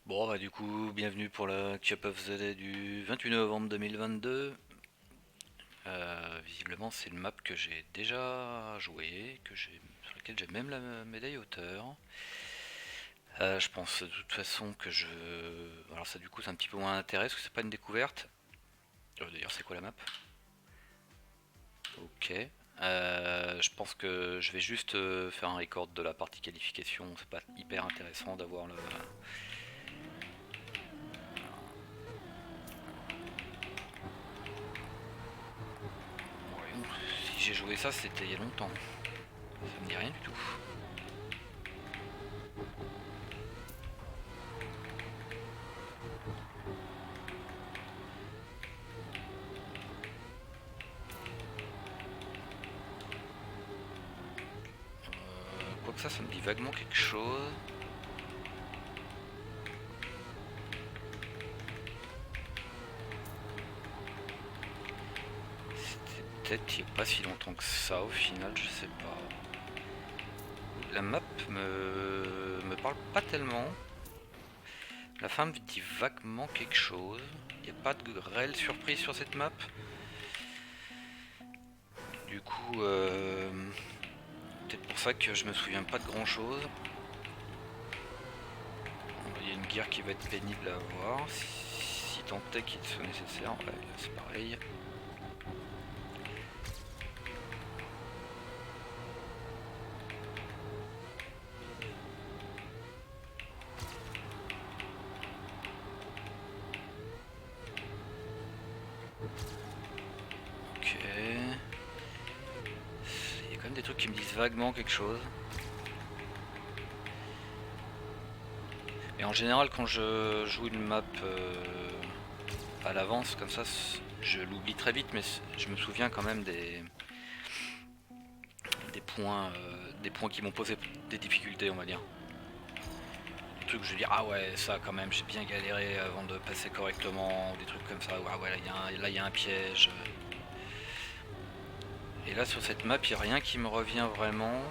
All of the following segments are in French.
Bon bah du coup, bienvenue pour la Cup of the Day du 28 novembre 2022. Visiblement c'est une map que j'ai déjà joué, sur laquelle j'ai même la médaille auteur. Je pense de toute façon que je... Alors ça du coup c'est un petit peu moins intéressant parce que c'est pas une découverte. D'ailleurs c'est quoi la map? Ok. Je pense que je vais juste faire un record de la partie qualification, c'est pas hyper intéressant d'avoir le... Voyons, si j'ai joué ça c'était il y a longtemps, ça me dit rien du tout. Quoique ça me dit vaguement quelque chose. C'était peut-être il n'y a pas si longtemps que ça au final, je sais pas. La map me parle pas tellement. La fin me dit vaguement quelque chose. Il n'y a pas de réelle surprise sur cette map. Du coup, peut-être pour ça que je me souviens pas de grand chose. Il y a une guerre qui va être pénible à avoir. Si tant est qu'il soit nécessaire, ouais, c'est pareil. Ok. Il y a quand même des trucs qui me disent vaguement quelque chose. Et en général, quand je joue une map à l'avance, comme ça, je l'oublie très vite, mais je me souviens quand même des points qui m'ont posé des difficultés, on va dire. Des trucs où je dis, ah ouais, ça quand même, j'ai bien galéré avant de passer correctement, des trucs comme ça, ah ouais, là, il y a un piège. Et là, sur cette map, il n'y a rien qui me revient vraiment.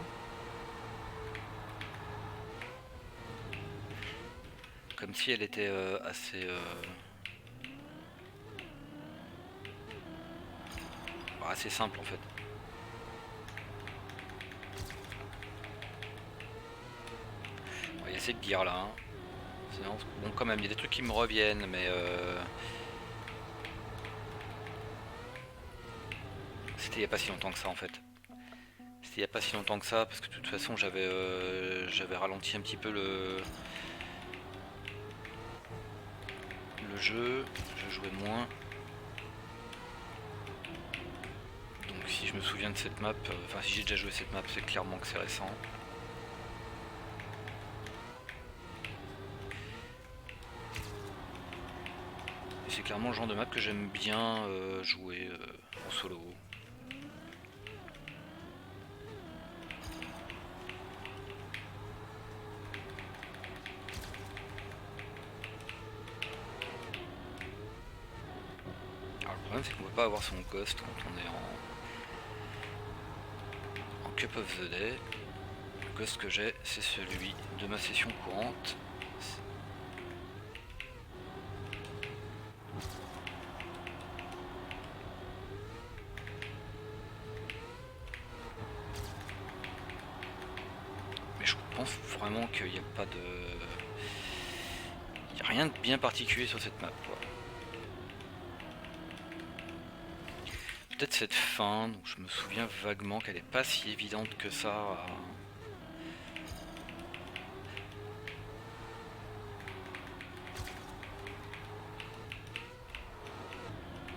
Comme si elle était assez simple en fait. Il y a cette guerre là. Hein. Bon, quand même, il y a des trucs qui me reviennent, mais c'était il n'y a pas si longtemps que ça en fait. C'était il n'y a pas si longtemps que ça, parce que de toute façon, j'avais ralenti un petit peu le jeu, je jouais moins. Donc si je me souviens de cette map, enfin si j'ai déjà joué cette map, c'est clairement que c'est récent. Et c'est clairement le genre de map que j'aime bien jouer en solo. Alors le problème c'est qu'on peut pas avoir son ghost quand on est en Cup of the Day. Le ghost que j'ai, c'est celui de ma session courante. Mais je pense vraiment qu'il n'y a pas de... Il n'y a rien de bien particulier sur cette map. Quoi. Peut-être cette fin, donc je me souviens vaguement qu'elle n'est pas si évidente que ça.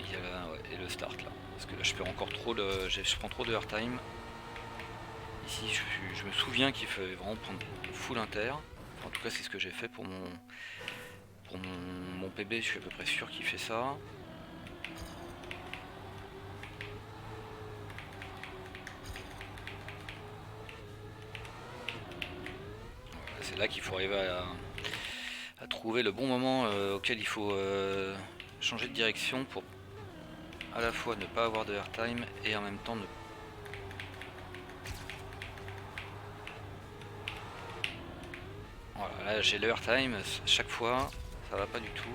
Il y a là, ouais, et le start là. Parce que là je perds encore trop de. Je prends trop de airtime. Ici je me souviens qu'il fallait vraiment prendre full inter. Enfin, en tout cas c'est ce que j'ai fait pour mon PB, je suis à peu près sûr qu'il fait ça. C'est là qu'il faut arriver à trouver le bon moment auquel il faut changer de direction pour à la fois ne pas avoir de airtime et en même temps ne... Voilà, Là j'ai le airtime, chaque fois ça va pas du tout.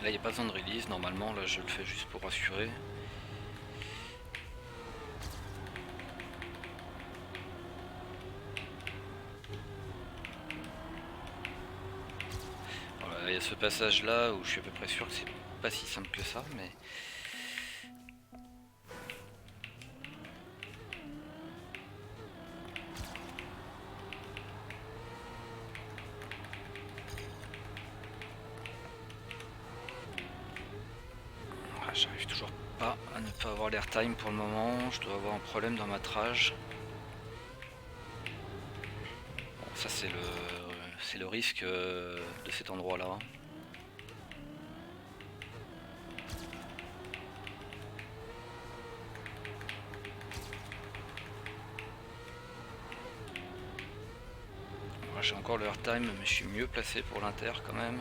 Là il n'y a pas besoin de release, normalement là je le fais juste pour rassurer. Voilà, il y a ce passage là où je suis à peu près sûr que c'est pas si simple que ça, mais... J'arrive toujours pas à ne pas avoir l'airtime pour le moment, je dois avoir un problème dans ma trage. Bon, ça c'est le risque de cet endroit là. J'ai encore le airtime mais je suis mieux placé pour l'inter quand même.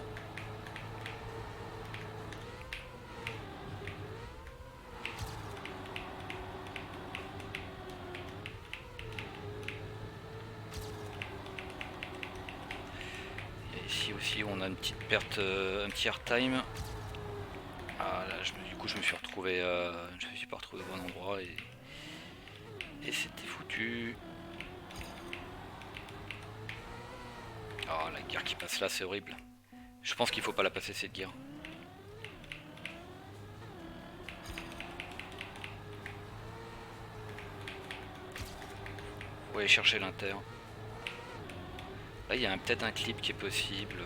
Ici aussi on a une petite perte, un petit airtime. Ah là du coup je me suis retrouvé, je me suis pas retrouvé au bon endroit et c'était foutu. Oh la guerre qui passe là c'est horrible. Je pense qu'il faut pas la passer cette guerre. Faut aller chercher l'inter. Là il y a peut-être un clip qui est possible.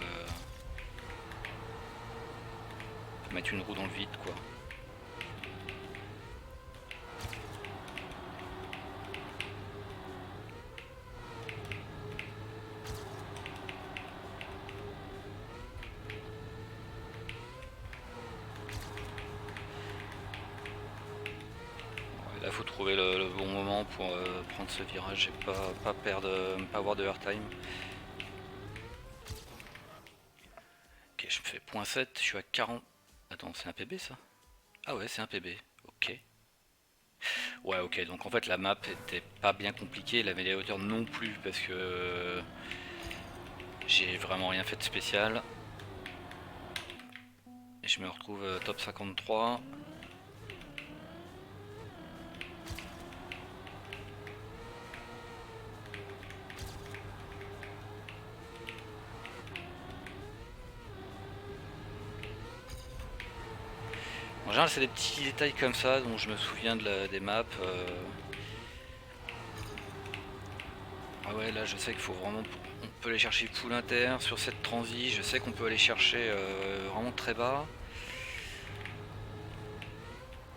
Mettre une roue dans le vide quoi. Là faut trouver le bon moment pour prendre ce virage et pas pas avoir de airtime. Ok, je me fais 0.7, je suis à 40. Attends, c'est un PB ça? Ah ouais, c'est un PB. Ok. Ouais, ok, donc en fait la map était pas bien compliquée, la mêlée hauteur non plus parce que j'ai vraiment rien fait de spécial. Et je me retrouve top 53. En général, c'est des petits détails comme ça dont je me souviens des maps. Ah ouais, là je sais qu'il faut vraiment... On peut aller chercher full inter sur cette transi. Je sais qu'on peut aller chercher vraiment très bas.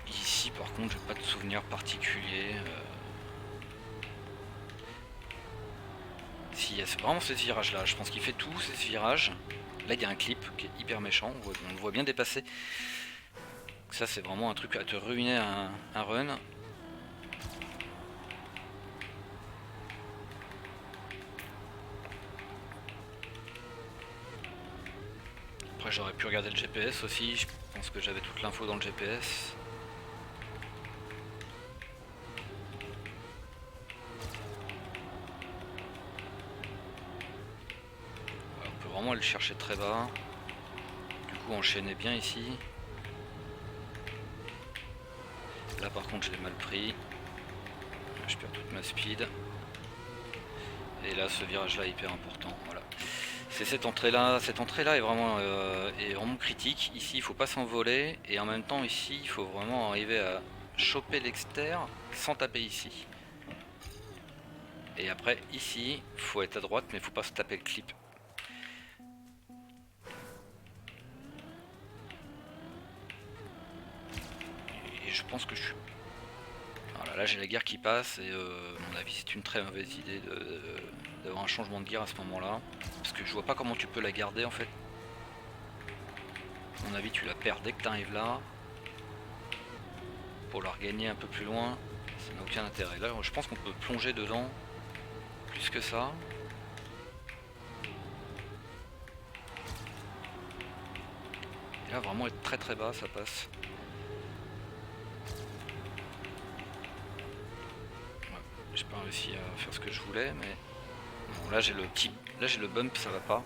Ici par contre, j'ai pas de souvenir particulier. Si, c'est vraiment ce virage là. Je pense qu'il fait tout, c'est ce virage. Là il y a un clip qui est hyper méchant. On le voit bien dépasser. Ça c'est vraiment un truc à te ruiner un run. Après j'aurais pu regarder le GPS aussi, je pense que j'avais toute l'info dans le GPS. Ouais, on peut vraiment aller le chercher très bas. Du coup enchaîner bien ici. Là par contre je l'ai mal pris. Je perds toute ma speed. Et là ce virage là est hyper important. Voilà. C'est cette entrée là est vraiment critique. Ici il faut pas s'envoler et en même temps ici il faut vraiment arriver à choper l'exter sans taper ici. Et après ici il faut être à droite mais il faut pas se taper le clip. Et je pense que je suis... Voilà, là j'ai la guerre qui passe et à mon avis c'est une très mauvaise idée d'avoir un changement de guerre à ce moment là. Parce que je vois pas comment tu peux la garder en fait. À mon avis tu la perds dès que tu arrives là. Pour la regagner un peu plus loin, ça n'a aucun intérêt. Là je pense qu'on peut plonger dedans plus que ça. Et là vraiment être très bas ça passe. Ouais, j'ai pas réussi à faire ce que je voulais mais bon, là j'ai le bump, ça va pas.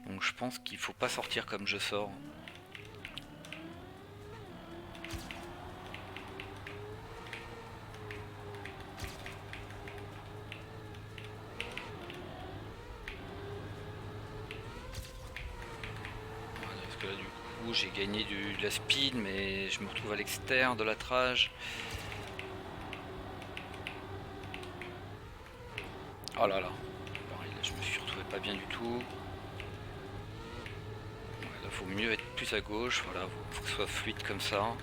Donc je pense qu'il faut pas sortir comme je sors. Parce que là du coup j'ai gagné de la speed mais je me retrouve à l'extérieur de la trage. Oh là là, pareil, là, je me suis retrouvé pas bien du tout. Ouais, là faut mieux être plus à gauche, voilà, faut que ce soit fluide comme ça.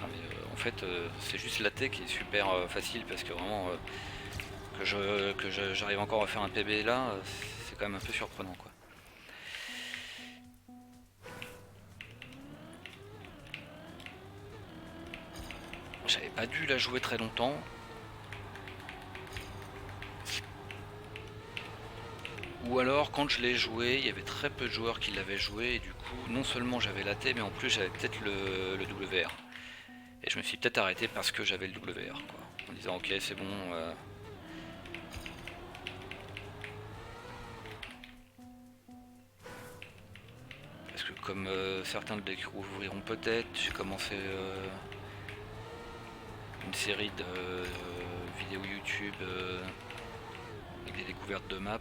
Ah, mais, en fait c'est juste la T qui est super facile parce que vraiment j'arrive encore à faire un PB là, c'est quand même un peu surprenant quoi. J'avais pas dû la jouer très longtemps. Ou alors quand je l'ai joué, il y avait très peu de joueurs qui l'avaient joué et du coup non seulement j'avais la T mais en plus j'avais peut-être le WR. Et je me suis peut-être arrêté parce que j'avais le WR quoi. En disant ok c'est bon. Parce que comme certains le découvriront peut-être, j'ai commencé une série de vidéos YouTube avec des découvertes de maps.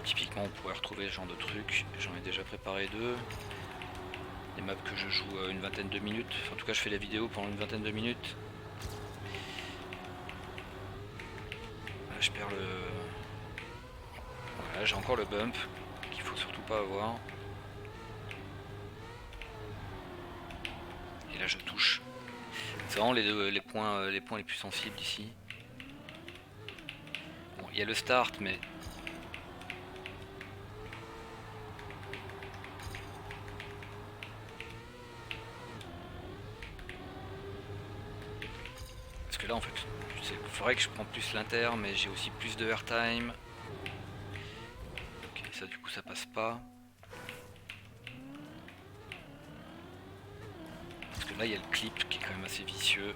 Typiquement on pourrait retrouver ce genre de trucs, j'en ai déjà préparé deux. Des maps que je joue une vingtaine de minutes, enfin, en tout cas je fais la vidéo pendant une vingtaine de minutes. Là, je perds le... Voilà, j'ai encore le bump, qu'il faut surtout pas avoir. Et là je touche. C'est vraiment les points les plus sensibles ici. Bon, il y a le start mais... Parce que là en fait, il faudrait que je prenne plus l'inter mais j'ai aussi plus de airtime. Ok, ça du coup ça passe pas. Parce que là il y a le clip qui est quand même assez vicieux.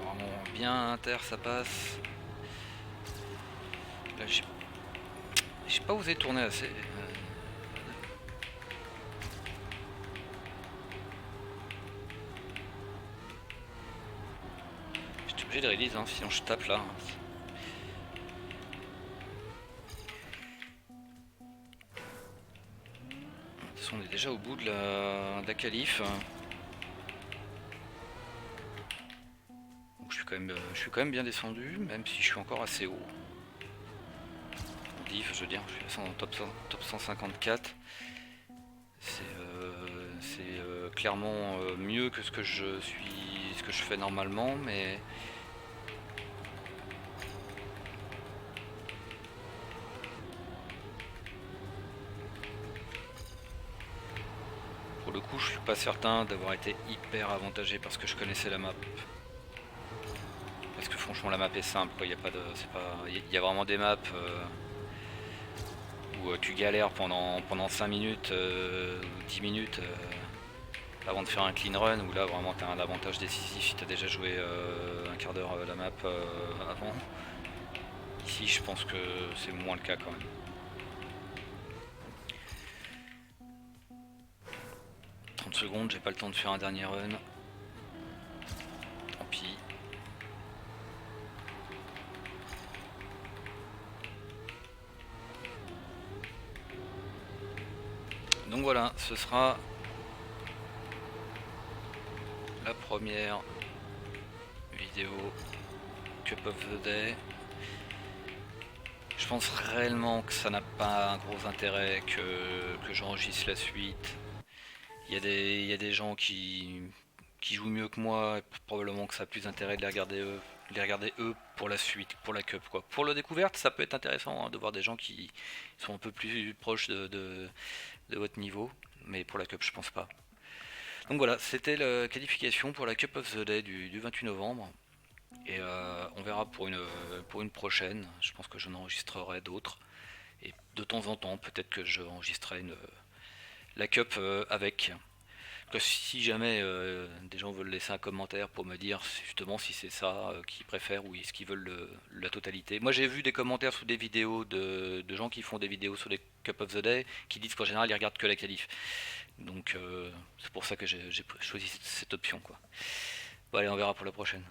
Vraiment bien inter ça passe. Là j'ai pas osé tourner assez. J'étais obligé de release hein, sinon je tape là. De toute façon on est déjà au bout de la qualif. Donc, je suis quand même bien descendu, même si je suis encore assez haut. Diff, je veux dire, je suis en top 154. C'est clairement mieux que ce que je fais normalement, mais pour le coup, je suis pas certain d'avoir été hyper avantagé parce que je connaissais la map. Parce que franchement, la map est simple, quoi. Il y a pas de, c'est pas, il y a vraiment des maps où tu galères pendant 5 minutes ou 10 minutes. Avant de faire un clean run où là vraiment tu as un avantage décisif si tu as déjà joué un quart d'heure la map avant. Ici je pense que c'est moins le cas quand même. 30 secondes, j'ai pas le temps de faire un dernier run. Tant pis. Donc voilà, ce sera la première vidéo Cup of the Day. Je pense réellement que ça n'a pas un gros intérêt que j'enregistre la suite. Il y a des gens qui jouent mieux que moi, et probablement que ça a plus d'intérêt de les regarder eux. les regarder eux pour la suite, pour la cup quoi. Pour la découverte, ça peut être intéressant hein, de voir des gens qui sont un peu plus proches de votre niveau, mais pour la cup, je pense pas. Donc voilà, c'était la qualification pour la Cup of the Day du 28 novembre. Et on verra pour une prochaine. Je pense que j'en enregistrerai d'autres. Et de temps en temps, peut-être que je enregistrerai la Cup avec. Que si jamais des gens veulent laisser un commentaire pour me dire justement si c'est ça qu'ils préfèrent ou est-ce qu'ils veulent la totalité. Moi j'ai vu des commentaires sous des vidéos de gens qui font des vidéos sur les Cup of the Day qui disent qu'en général ils regardent que la qualif. Donc c'est pour ça que j'ai choisi cette option quoi. Bon allez on verra pour la prochaine.